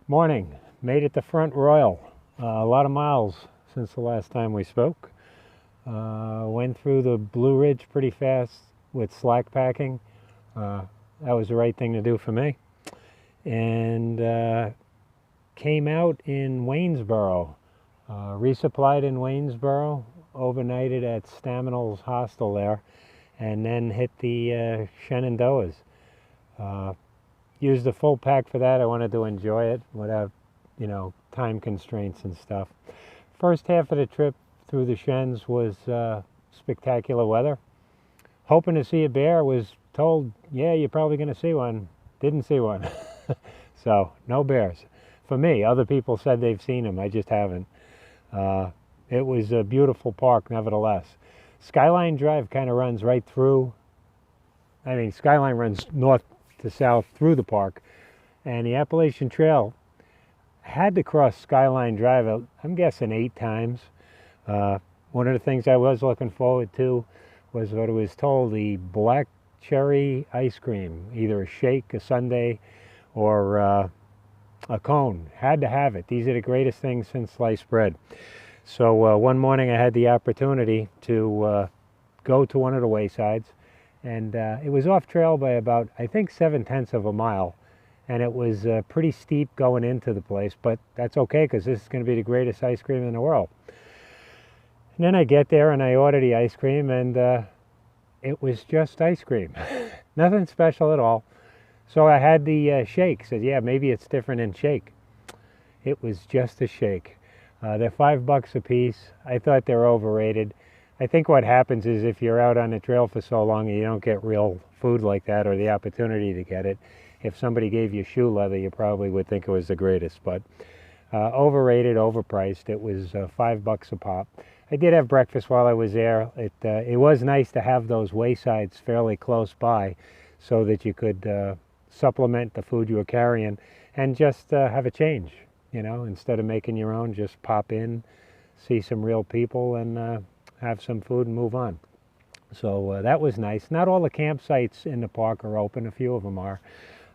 Morning. Made it to Front Royal. A lot of miles since the last time we spoke. Went through the Blue Ridge pretty fast with slack packing. That was the right thing to do for me. And came out in Waynesboro. Resupplied in Waynesboro. Overnighted at Staminal's hostel there. And then hit the Shenandoahs. Used a full pack for that. I wanted to enjoy it without, time constraints and stuff. First half of the trip through the Shens was spectacular weather. Hoping to see a bear, was told, yeah, you're probably going to see one. Didn't see one. So, no bears. For me, other people said they've seen them. I just haven't. It was a beautiful park, nevertheless. Skyline Drive kind of runs right through. Skyline runs north to south through the park, and the Appalachian Trail had to cross Skyline Drive, I'm guessing 8 times. One of the things I was looking forward to was what I was told, the black cherry ice cream, either a shake, a sundae, or a cone. Had to have it. These are the greatest things since sliced bread. So one morning I had the opportunity to go to one of the waysides, and it was off trail by about, I think, 7/10 of a mile, and it was pretty steep going into the place, but that's okay because this is going to be the greatest ice cream in the world. And then I get there and I order the ice cream, and it was just ice cream. Nothing special at all. So I had the shake. Said, yeah, maybe it's different in shake. It was just a shake. They're $5 a piece. I thought they were overrated. I think what happens is if you're out on the trail for so long and you don't get real food like that, or the opportunity to get it, if somebody gave you shoe leather, you probably would think it was the greatest. But overrated, overpriced. It was $5 a pop. I did have breakfast while I was there. It was nice to have those waysides fairly close by so that you could supplement the food you were carrying and just have a change. Instead of making your own, just pop in, see some real people, and have some food and move on. So that was nice. Not all the campsites in the park are open. A few of them are.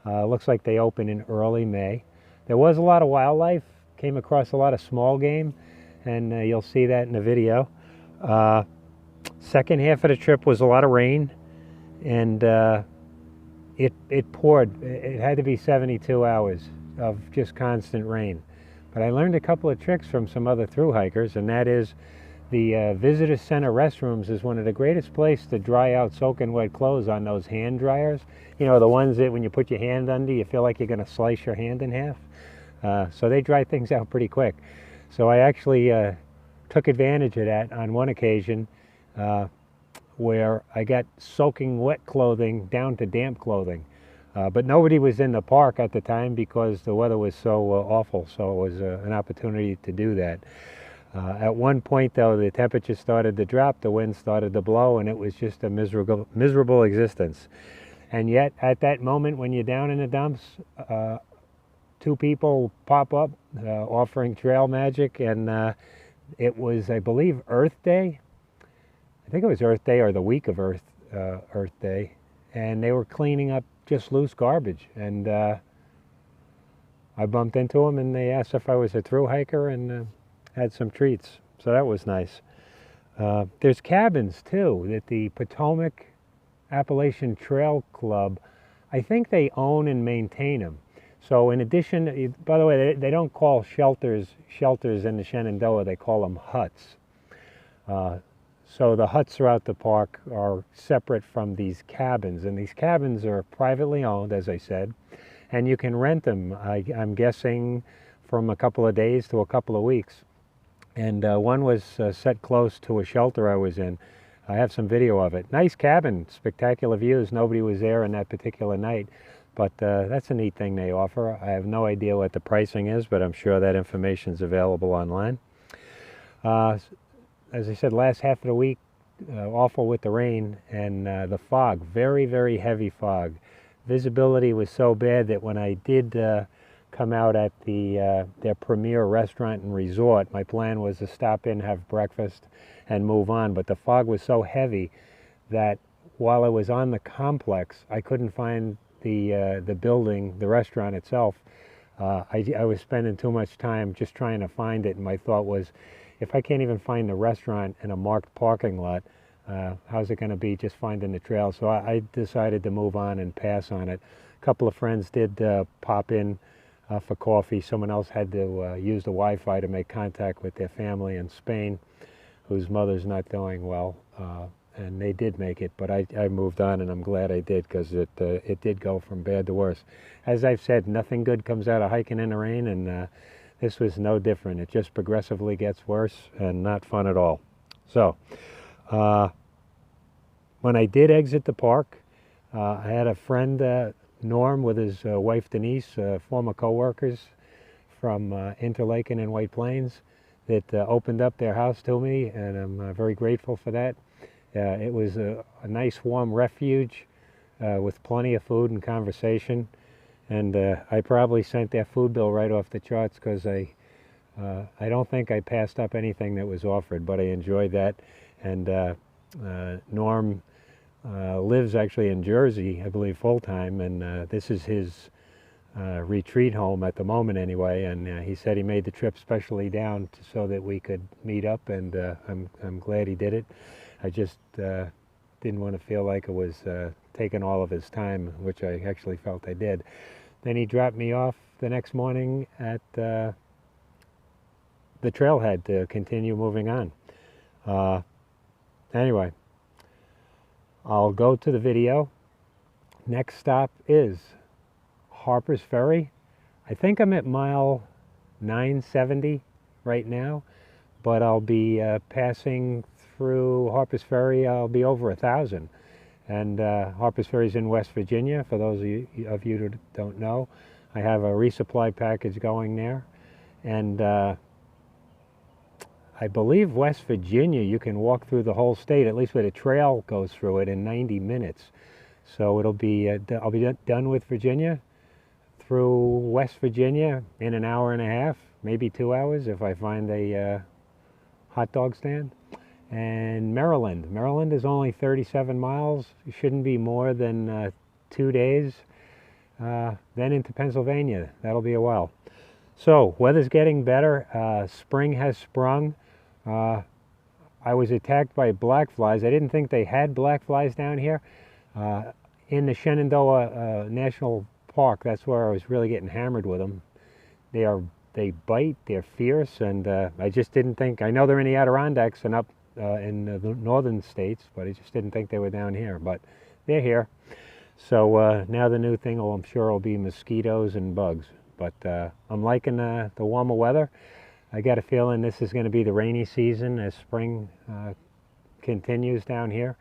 Looks like they open in early May. There was a lot of wildlife. Came across a lot of small game, and you'll see that in the video. Second half of the trip was a lot of rain, and it poured. It had to be 72 hours of just constant rain. But I learned a couple of tricks from some other thru hikers, and that is the visitor center restrooms is one of the greatest places to dry out soaking wet clothes on those hand dryers. The ones that when you put your hand under, you feel like you're going to slice your hand in half. So they dry things out pretty quick. So I actually took advantage of that on one occasion where I got soaking wet clothing down to damp clothing. But nobody was in the park at the time because the weather was so awful, so it was an opportunity to do that. At one point, though, the temperature started to drop, the wind started to blow, and it was just a miserable existence. And yet, at that moment when you're down in the dumps, 2 people pop up offering trail magic, and it was, I believe, Earth Day. I think it was Earth Day or the week of Earth Day, and they were cleaning up just loose garbage, and I bumped into them, and they asked if I was a thru hiker, and had some treats, so that was nice. There's cabins too that the Potomac Appalachian Trail Club, I think they own and maintain them. So in addition, by the way, they don't call shelters in the Shenandoah, they call them huts. So the huts throughout the park are separate from these cabins, and these cabins are privately owned, as I said, and you can rent them, I'm guessing, from a couple of days to a couple of weeks. And one was set close to a shelter I was in. I have some video of it. Nice cabin, spectacular views. Nobody was there on that particular night, but that's a neat thing they offer. I have no idea what the pricing is, but I'm sure that information is available online. As I said, last half of the week, awful with the rain and the fog, very, very heavy fog. Visibility was so bad that when I did come out at their premier restaurant and resort, my plan was to stop in, have breakfast, and move on. But the fog was so heavy that while I was on the complex, I couldn't find the building, the restaurant itself, I was spending too much time just trying to find it, and my thought was, if I can't even find the restaurant in a marked parking lot, how's it going to be just finding the trail? So I decided to move on and pass on it. A couple of friends did pop in for coffee. Someone else had to use the Wi-Fi to make contact with their family in Spain, whose mother's not doing well, and they did make it, but I moved on, and I'm glad I did, because it did go from bad to worse. As I've said, nothing good comes out of hiking in the rain, and this was no different. It just progressively gets worse and not fun at all. So when I did exit the park, I had a friend, Norm, with his wife Denise, former co-workers from Interlaken and White Plains, that opened up their house to me, and I'm very grateful for that. It was a nice warm refuge with plenty of food and conversation, and I probably sent their food bill right off the charts, because I don't think I passed up anything that was offered, but I enjoyed that. And Norm lives actually in Jersey, I believe, full-time, and this is his retreat home at the moment anyway, and he said he made the trip specially down so that we could meet up, and I'm glad he did it. I just didn't want to feel like it was taking all of his time, which I actually felt I did. Then he dropped me off the next morning at the trailhead to continue moving on. Anyway, I'll go to the video. Next stop is Harper's Ferry. I think I'm at mile 970 right now, but I'll be passing through Harper's Ferry. I'll be over 1,000. And Harper's Ferry is in West Virginia, for those of you who don't know. I have a resupply package going there. And I believe West Virginia, you can walk through the whole state, at least where the trail goes through it, in 90 minutes. So it'll be, I'll be done with Virginia, through West Virginia in an hour and a half, maybe 2 hours if I find a hot dog stand. And Maryland. Maryland is only 37 miles. It shouldn't be more than 2 days. Then into Pennsylvania. That'll be a while. So, weather's getting better. Spring has sprung. I was attacked by black flies. I didn't think they had black flies down here. In the Shenandoah National Park, that's where I was really getting hammered with them. They bite, they're fierce, and I just didn't think, I know they're in the Adirondacks and up in the northern states, but I just didn't think they were down here, but they're here. So now the new thing, I'm sure, will be mosquitoes and bugs. But I'm liking the warmer weather. I got a feeling this is going to be the rainy season as spring continues down here.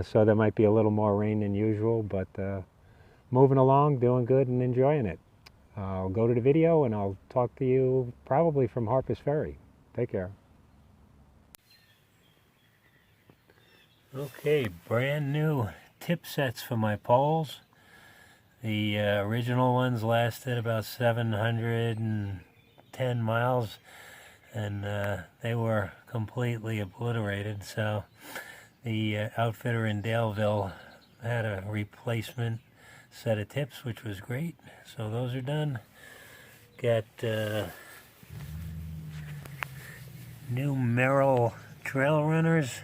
So there might be a little more rain than usual, but moving along, doing good and enjoying it. I'll go to the video and I'll talk to you probably from Harper's Ferry. Take care. Okay, brand new tip sets for my poles. The original ones lasted about 710 miles, and they were completely obliterated. So the outfitter in Daleville had a replacement set of tips, which was great. So those are done. Got new Merrill trail runners.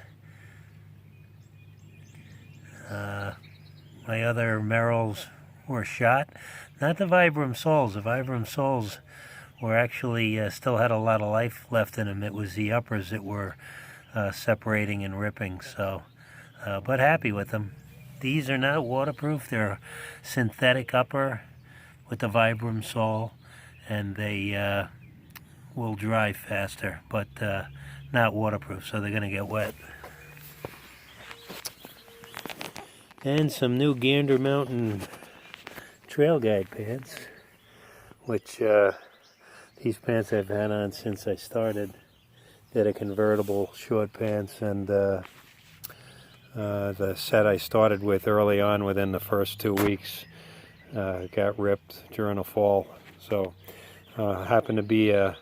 My other Merrills were shot. Not the Vibram Soles. The Vibram Soles were actually still had a lot of life left in them. It was the uppers that were separating and ripping. So, but happy with them. These are not waterproof. They're synthetic upper with the Vibram sole, and they will dry faster, but not waterproof, so they're going to get wet. And some new Gander Mountain trail guide pants, which these pants I've had on since I started. They're convertible short pants, and the set I started with early on, within the first 2 weeks, got ripped during the fall. So happened to be a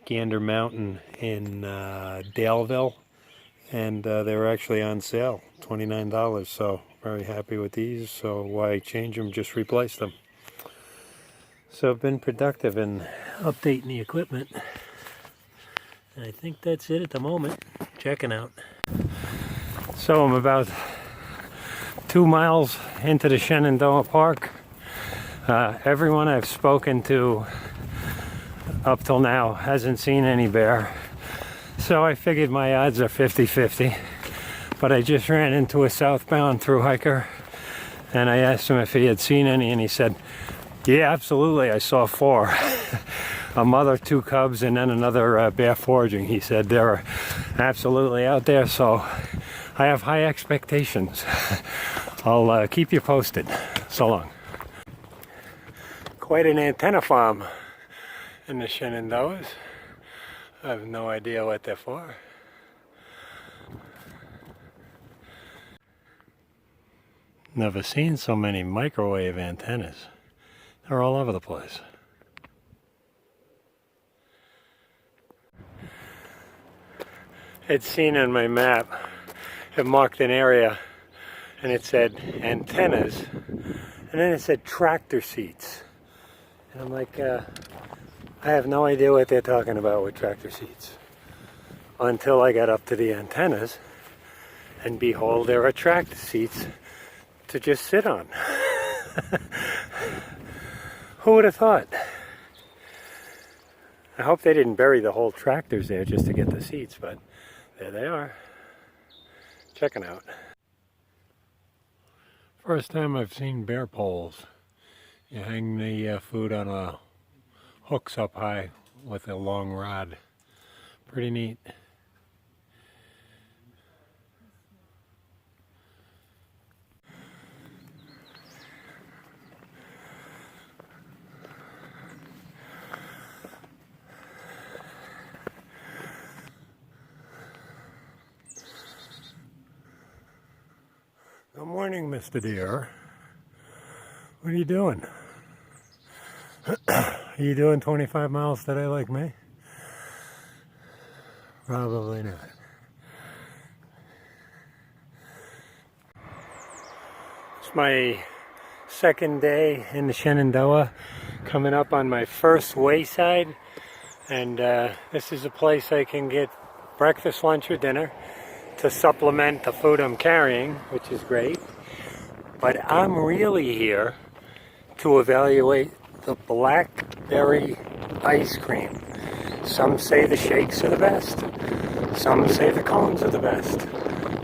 Gander Mountain in Daleville, and they were actually on sale, $29. So very happy with these. So why change them? Just replace them. So I've been productive in updating the equipment. And I think that's it at the moment. Checking out. So I'm about 2 miles into the Shenandoah Park. Everyone I've spoken to up till now hasn't seen any bear. So I figured my odds are 50-50. But I just ran into a southbound thru hiker and I asked him if he had seen any, and he said, yeah, absolutely, I saw 4. A mother, 2 cubs, and then another bear foraging. He said they're absolutely out there, so I have high expectations. I'll keep you posted. So long. Quite an antenna farm in the Shenandoahs. I have no idea what they're for. Never seen so many microwave antennas. They're all over the place. It's seen on my map. It marked an area and it said antennas, and then it said tractor seats. And I'm like, I have no idea what they're talking about with tractor seats. Until I got up to the antennas, and behold, there are tractor seats to just sit on. Who would have thought? I hope they didn't bury the whole tractors there just to get the seats, but there they are. Checking out. First time I've seen bear poles. You hang the food on hooks up high with a long rod. Pretty neat. Good morning, Mr. Deer. What are you doing? Are you doing 25 miles today like me? Probably not. It's my second day in the Shenandoah, coming up on my first wayside, and this is a place I can get breakfast, lunch, or dinner to supplement the food I'm carrying, which is great. But I'm really here to evaluate the blackberry ice cream. Some say the shakes are the best. Some say the cones are the best.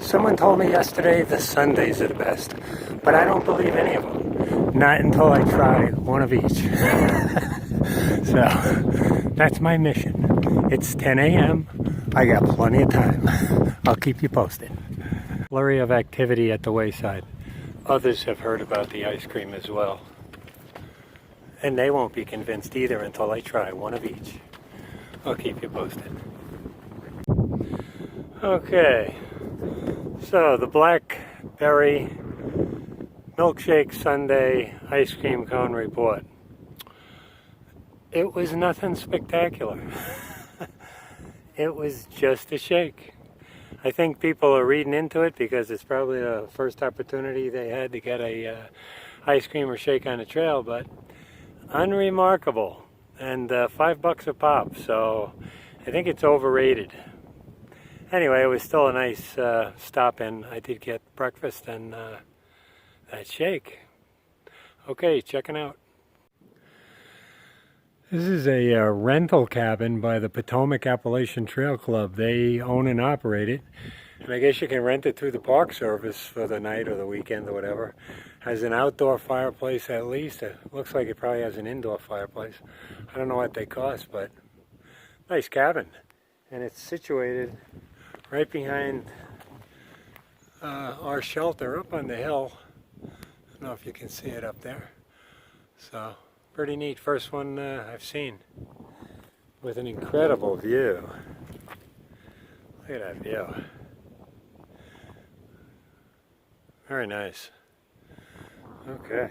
Someone told me yesterday the sundaes are the best. But I don't believe any of them. Not until I try one of each. So, that's my mission. It's 10 a.m. I got plenty of time. I'll keep you posted. Flurry of activity at the wayside. Others have heard about the ice cream as well. And they won't be convinced either until I try one of each. I'll keep you posted. Okay, so the blackberry milkshake sundae ice cream cone report. It was nothing spectacular. It was just a shake. I think people are reading into it because it's probably the first opportunity they had to get a ice cream or shake on the trail, but unremarkable. And $5 a pop, so I think it's overrated. Anyway, it was still a nice stop in. I did get breakfast and that shake. Okay, checking out. This is a rental cabin by the Potomac Appalachian Trail Club. They own and operate it. And I guess you can rent it through the Park Service for the night or the weekend or whatever. Has an outdoor fireplace at least. It looks like it probably has an indoor fireplace. I don't know what they cost, but nice cabin. And it's situated right behind our shelter up on the hill. I don't know if you can see it up there. So, pretty neat. First one I've seen. With an incredible view. Look at that view. Very nice. Okay.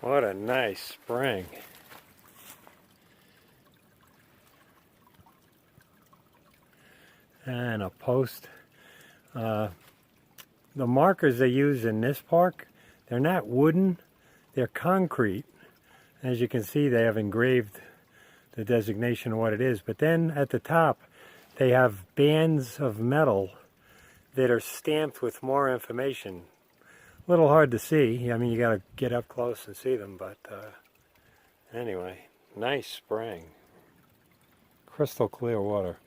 What a nice spring. And a post. The markers they use in this park, they're not wooden, they're concrete. As you can see, they have engraved the designation of what it is. But then at the top, they have bands of metal that are stamped with more information. A little hard to see. I mean, you got to get up close and see them. But anyway, nice spring. Crystal clear water.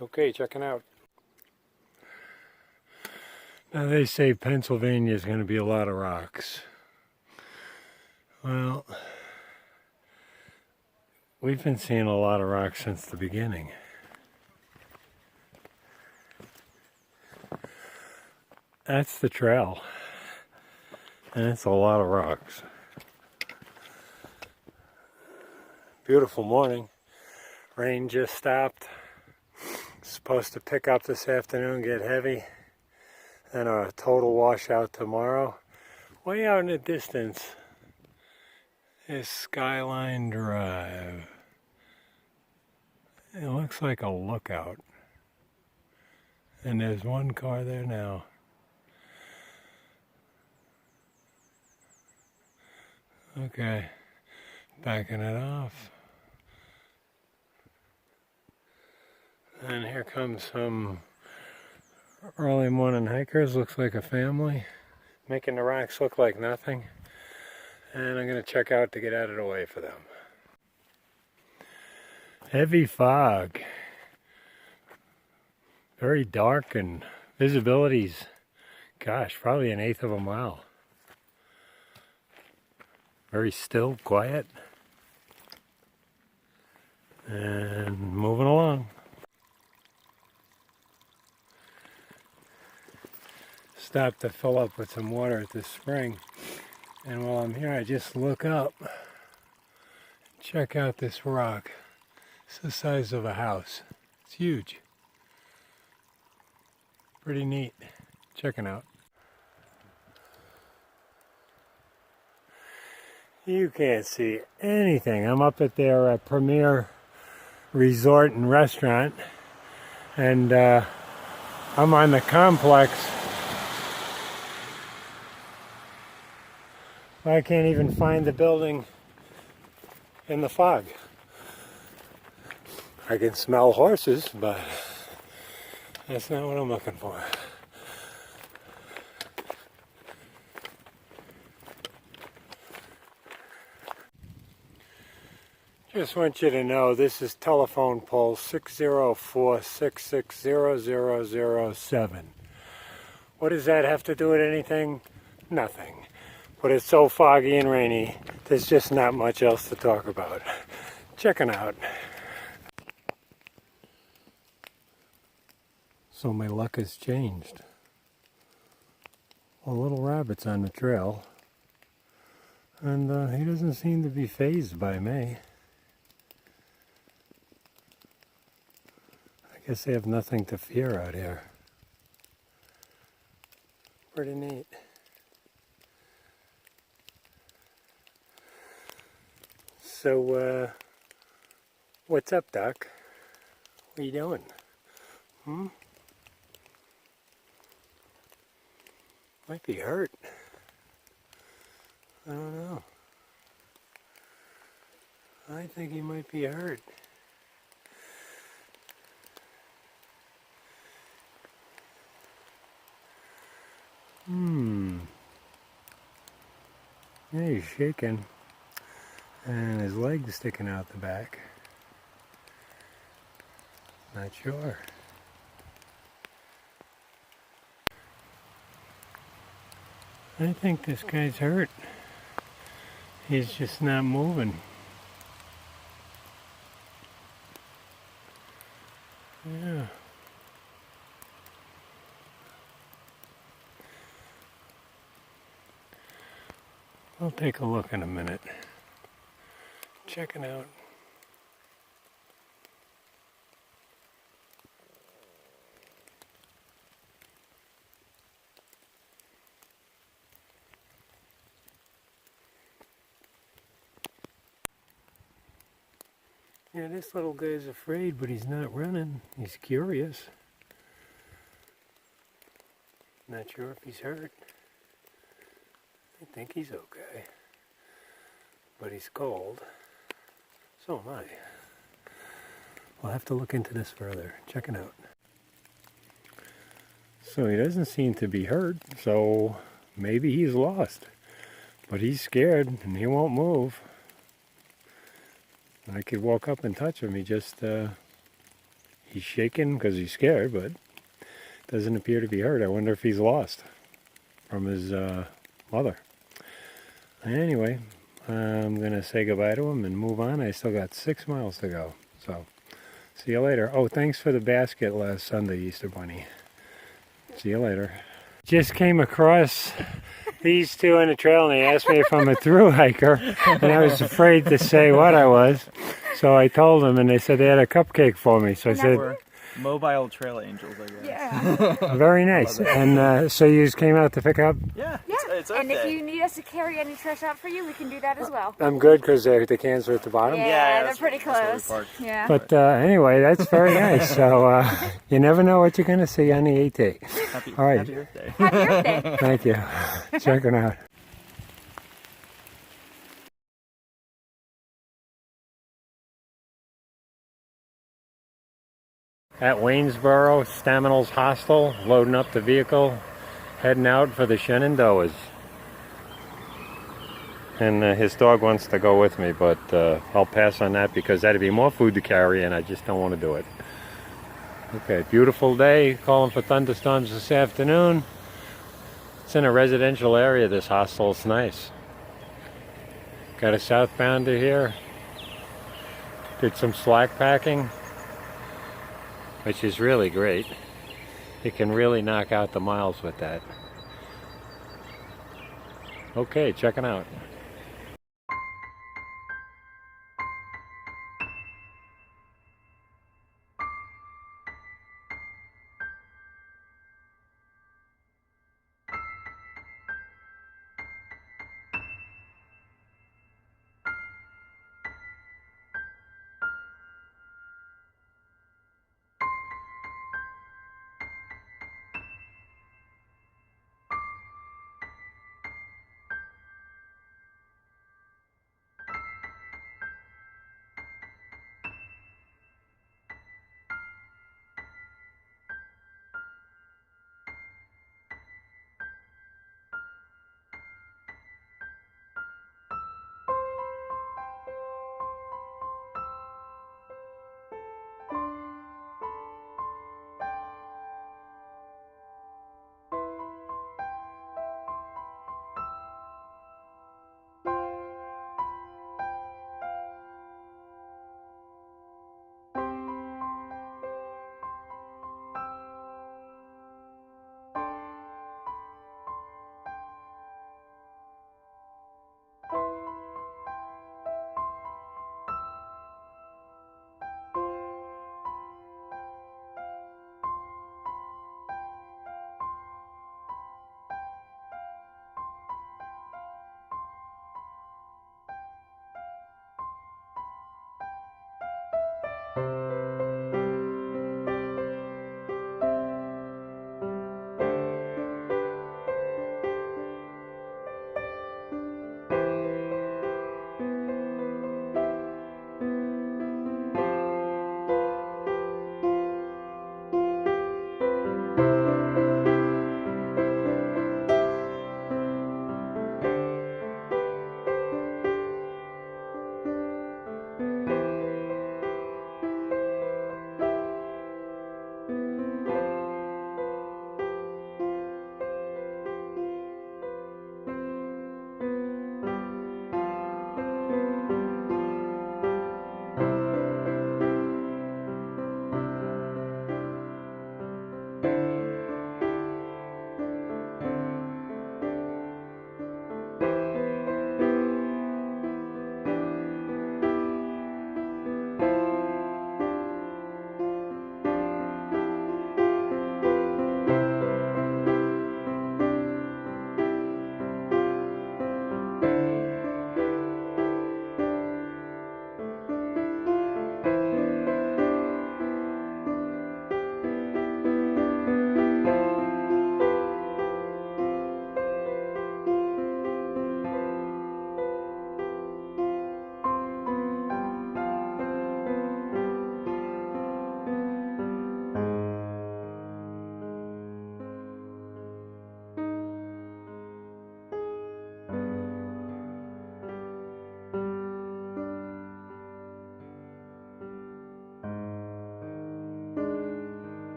Okay, checking out. Now they say Pennsylvania is going to be a lot of rocks. Well, we've been seeing a lot of rocks since the beginning. That's the trail, and it's a lot of rocks. Beautiful morning. Rain just stopped. It's supposed to pick up this afternoon, get heavy, and a total washout tomorrow. Way out in the distance is Skyline Drive. It looks like a lookout. And there's one car there now. Okay, backing it off. And here comes some early morning hikers. Looks like a family, making the rocks look like nothing. And I'm going to check out to get out of the way for them. Heavy fog. Very dark, and visibility's, gosh, probably 1/8 of a mile. Very still, quiet. And moving along. Stopped to fill up with some water at this spring. And while I'm here, I just look up. Check out this rock. It's the size of a house. It's huge. Pretty neat. Checking out. You can't see anything. I'm up at their premier resort and restaurant, and I'm on the complex. I can't even find the building in the fog. I can smell horses, but that's not what I'm looking for. Just want you to know this is telephone pole 604-660-0007. What does that have to do with anything? Nothing. But it's so foggy and rainy, there's just not much else to talk about. Checking out. So my luck has changed. A little rabbit's on the trail, and he doesn't seem to be fazed by me. I guess they have nothing to fear out here. Pretty neat. So, what's up, Doc? What are you doing? Might be hurt. I don't know. I think he might be hurt. Yeah, he's shaking. And his leg's sticking out the back. Not sure. I think this guy's hurt. He's just not moving. Yeah. We'll take a look in a minute. Checking out. Yeah, this little guy's afraid, but he's not running. He's curious. Not sure if he's hurt. I think he's okay. But he's cold. So am I. We'll have to look into this further. Check it out. So he doesn't seem to be hurt, so maybe he's lost. But he's scared and he won't move. I could walk up and touch him. He's shaking because he's scared, but doesn't appear to be hurt. I wonder if he's lost from his mother. Anyway, I'm going to say goodbye to him and move on. I still got 6 miles to go. So, see you later. Oh, thanks for the basket last Sunday, Easter Bunny. See you later. Just came across these two on the trail and they asked me if I'm a thru hiker, and I was afraid to say what I was. So I told them and they said they had a cupcake for me. So I said, we're mobile trail angels, I guess. Yeah. very nice. And so you just came out to pick up? Yeah. Yeah. It's okay. And if you need us to carry any trash out for you, we can do that as well. I'm good because the cans are at the bottom. Yeah, they're that's pretty where we close. parked. Yeah. But anyway, that's very nice. So you never know what you're going to see on the AT. All right. Happy Earth Day. Happy Earth Day. Thank you. Check it out. At Waynesboro, Staminal's Hostel, loading up the vehicle, heading out for the Shenandoahs. And his dog wants to go with me, but I'll pass on that because that'd be more food to carry and I just don't want to do it. Okay, beautiful day, calling for thunderstorms this afternoon. It's in a residential area, this hostel, it's nice. Got a southbounder here. Did some slack packing, which is really great. You can really knock out the miles with that. Okay, check it out.